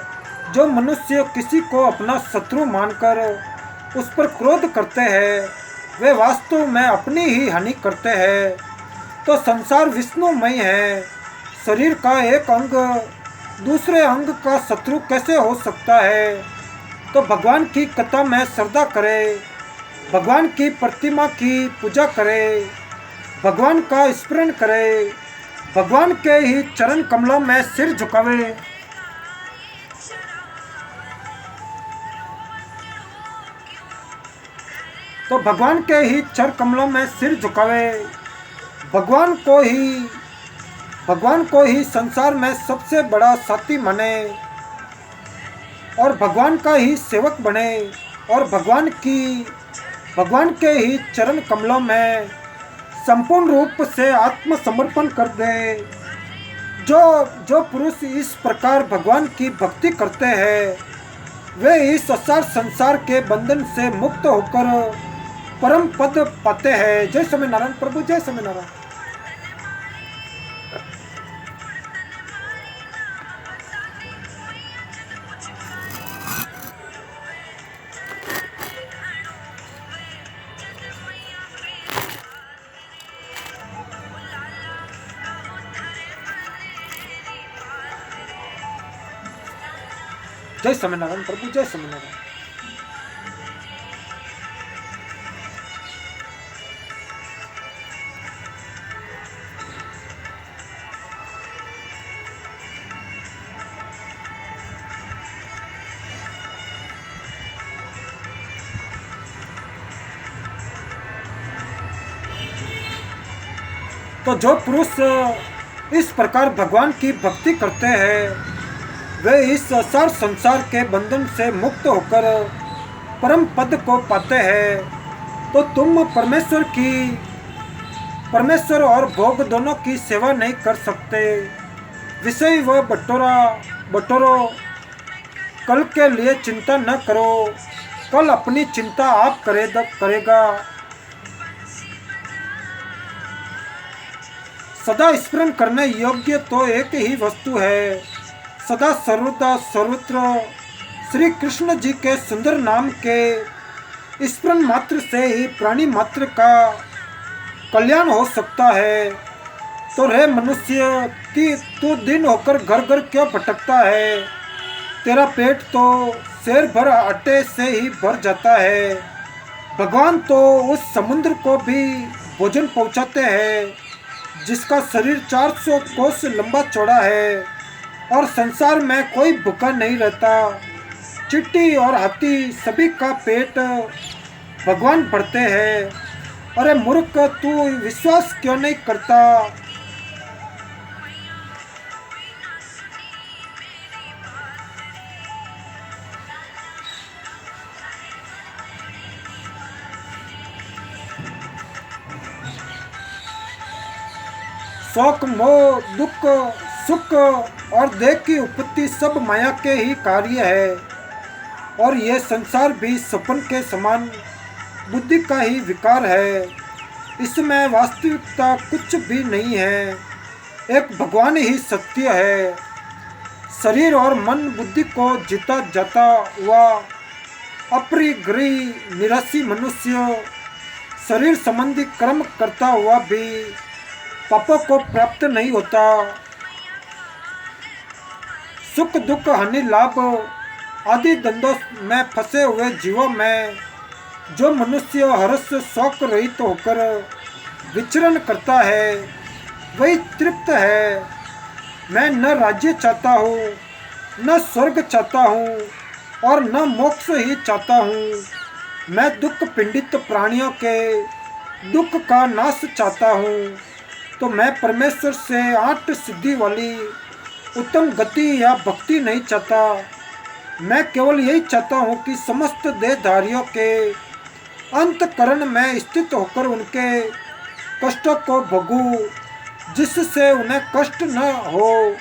जो मनुष्य किसी को अपना शत्रु मानकर उस पर क्रोध करते हैं वे वास्तव में अपनी ही हानि करते हैं। तो संसार विष्णुमय है। शरीर का एक अंग दूसरे अंग का शत्रु कैसे हो सकता है। तो भगवान की कथा में श्रद्धा करे, भगवान की प्रतिमा की पूजा करे, भगवान का स्मरण करे, भगवान के ही चरण कमलों में सिर झुकावे। तो भगवान के ही चरण कमलों में सिर झुकावे, भगवान को ही संसार में सबसे बड़ा साथी माने और भगवान का ही सेवक बने और भगवान के ही चरण कमलों में संपूर्ण रूप से आत्मसमर्पण कर दे। जो पुरुष इस प्रकार भगवान की भक्ति करते हैं वे इस असार संसार के बंधन से मुक्त होकर परम पद पाते हैं। जय स्वामीनारायण प्रभु, जय स्वामीनारायण। जय स्वामीनारायण प्रभु, जय स्वामीनारायण। तो जो पुरुष इस प्रकार भगवान की भक्ति करते हैं वे इस असार संसार के बंधन से मुक्त होकर परम पद को पाते हैं। तो तुम परमेश्वर और भोग दोनों की सेवा नहीं कर सकते। विषय व बटोरो, कल के लिए चिंता न करो, कल अपनी चिंता आप करेगा। सदा स्मरण करने योग्य तो एक ही वस्तु है, सदा सर्वत्र श्री कृष्ण जी के सुंदर नाम के स्मरण मात्र से ही प्राणी मात्र का कल्याण हो सकता है। तो रे मनुष्य, तू दिन होकर घर घर क्यों भटकता है। तेरा पेट तो शेर भर आटे से ही भर जाता है। भगवान तो उस समुद्र को भी भोजन पहुंचाते हैं जिसका शरीर 400 कोस लंबा चौड़ा है और संसार में कोई भूखा नहीं रहता। चिट्टी और हाथी सभी का पेट भगवान भरते हैं। अरे मूर्ख, तू विश्वास क्यों नहीं करता। शौक, मोह, दुख, सुख और देह की उत्पत्ति सब माया के ही कार्य है और यह संसार भी सपन के समान बुद्धि का ही विकार है। इसमें वास्तविकता कुछ भी नहीं है, एक भगवान ही सत्य है। शरीर और मन बुद्धि को जीता जाता हुआ अपरिग्रही निराशी मनुष्य शरीर संबंधी कर्म करता हुआ भी पापों को प्राप्त नहीं होता। सुख दुख हानि लाभ आदि द्वंद्वों में फंसे हुए जीवों में जो मनुष्य हर्ष शौक रहित होकर विचरण करता है वही तृप्त है। मैं न राज्य चाहता हूँ, न स्वर्ग चाहता हूँ और न मोक्ष ही चाहता हूँ। मैं दुख पीड़ित प्राणियों के दुख का नाश चाहता हूँ। तो मैं परमेश्वर से 8 सिद्धि वाली उत्तम गति या भक्ति नहीं चाहता। मैं केवल यही चाहता हूँ कि समस्त देहधारियों के अंतकरण में स्थित होकर उनके कष्टों को भोगूं, जिससे उन्हें कष्ट न हो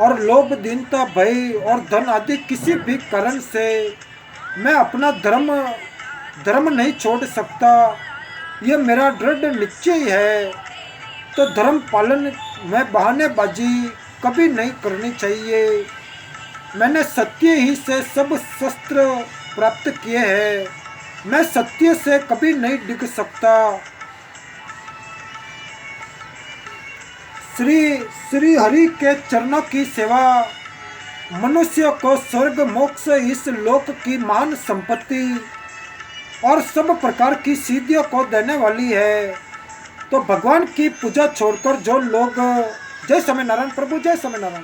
और लोभ, दीनता, भय और धन आदि किसी भी कारण से मैं अपना धर्म नहीं छोड़ सकता। यह मेरा दृढ़ निश्चय है। तो धर्म पालन में बहानेबाजी कभी नहीं करनी चाहिए। मैंने सत्य ही से सब शस्त्र प्राप्त किए हैं, मैं सत्य से कभी नहीं डिग सकता। श्री श्री हरि के चरणों की सेवा मनुष्य को स्वर्ग मोक्ष, इस लोक की महान संपत्ति और सब प्रकार की सिद्धियों को देने वाली है। तो भगवान की पूजा छोड़कर जो लोग, जय स्वामीनारायण प्रभु, जय स्वामीनारायण।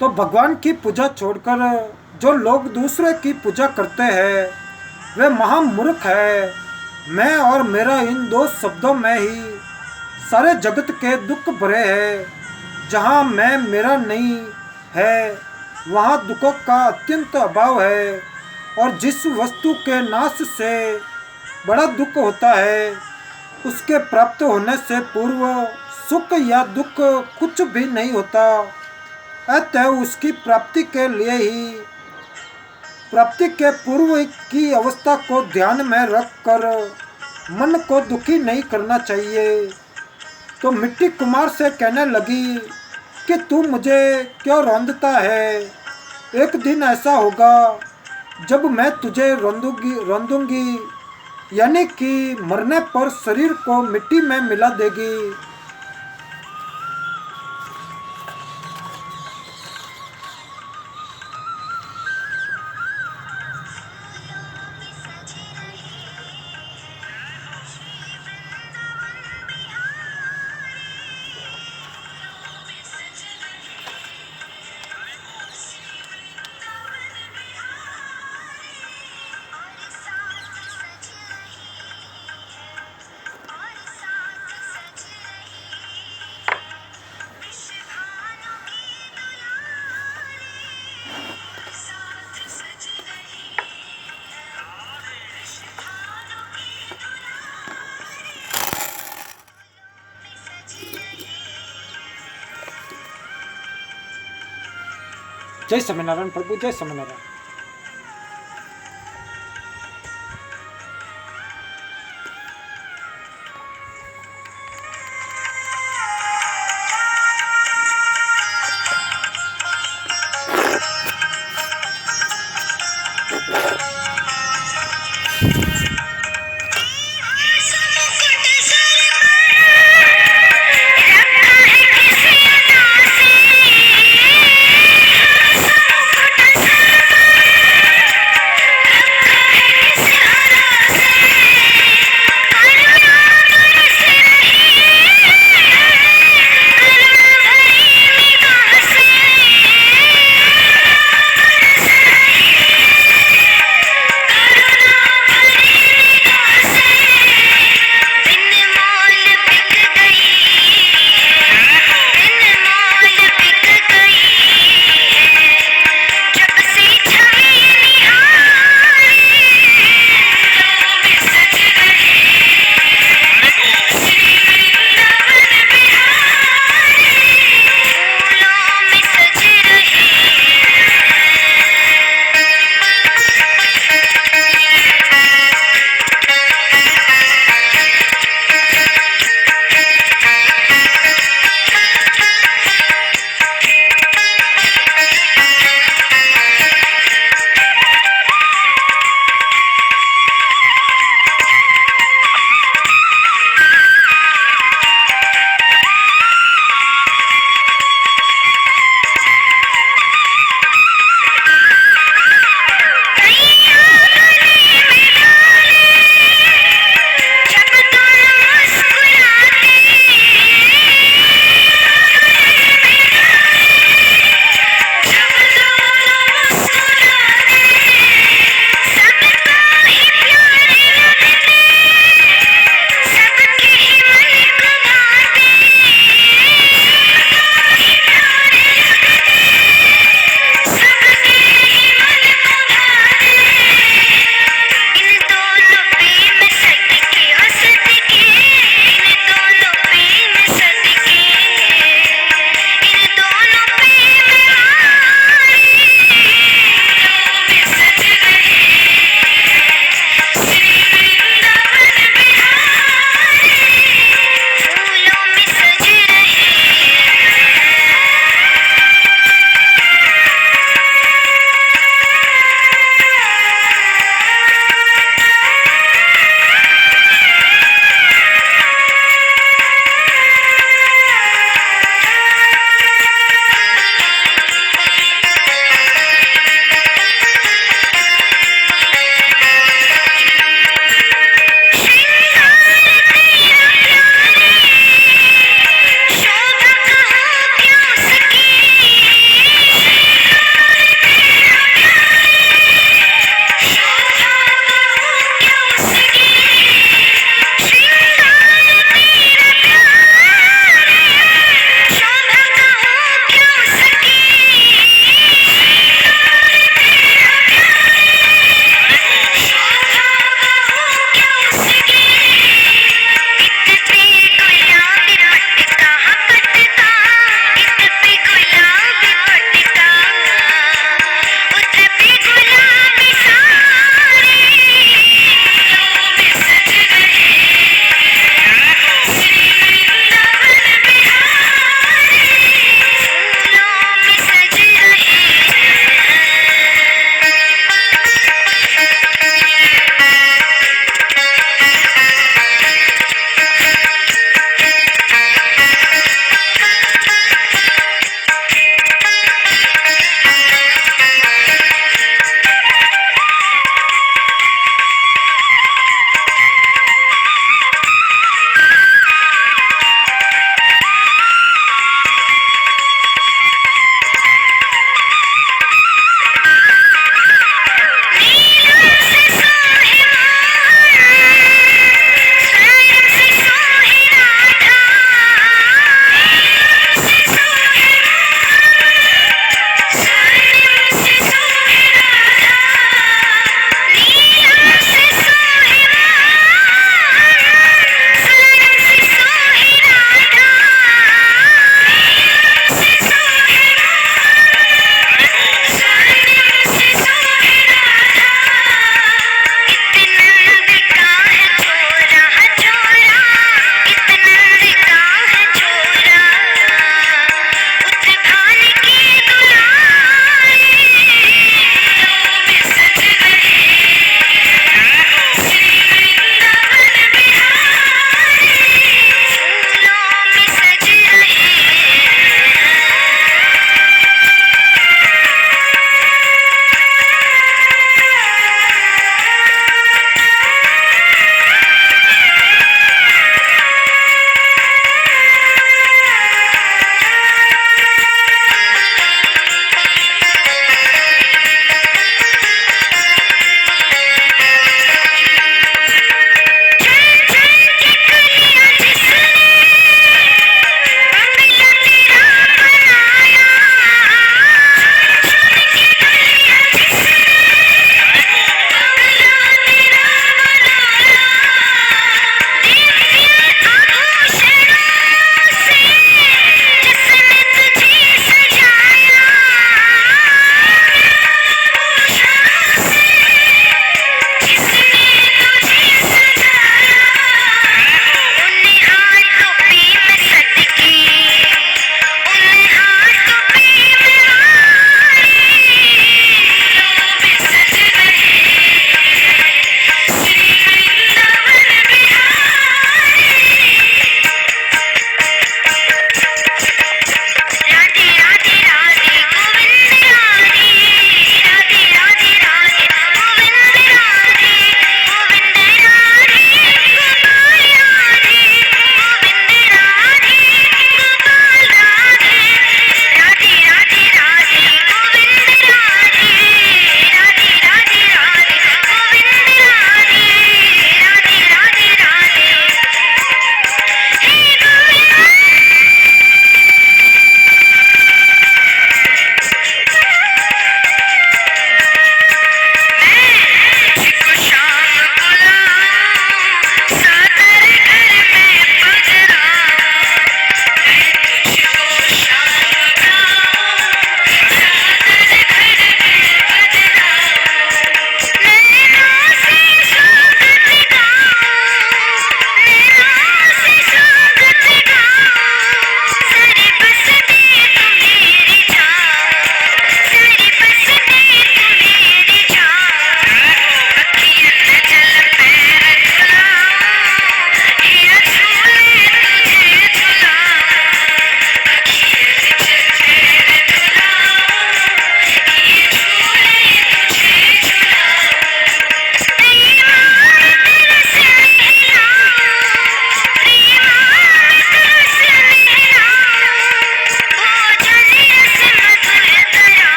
तो भगवान की पूजा छोड़कर जो लोग दूसरे की पूजा करते हैं वे महामूर्ख है। मैं और मेरा इन दो शब्दों में ही सारे जगत के दुख भरे हैं। जहाँ मैं मेरा नहीं है वहाँ दुखों का अत्यंत अभाव है, और जिस वस्तु के नाश से बड़ा दुख होता है उसके प्राप्त होने से पूर्व सुख या दुख कुछ भी नहीं होता। अतः उसकी प्राप्ति के लिए ही प्राप्ति के पूर्व की अवस्था को ध्यान में रखकर मन को दुखी नहीं करना चाहिए। तो मिट्टी कुमार से कहने लगी कि तू मुझे क्यों रौंदता है? एक दिन ऐसा होगा जब मैं तुझे रौंदूंगी, यानी कि मरने पर शरीर को मिट्टी में मिला देगी। जय स्वामीनारायण प्रभु, जय स्वामीनारायण।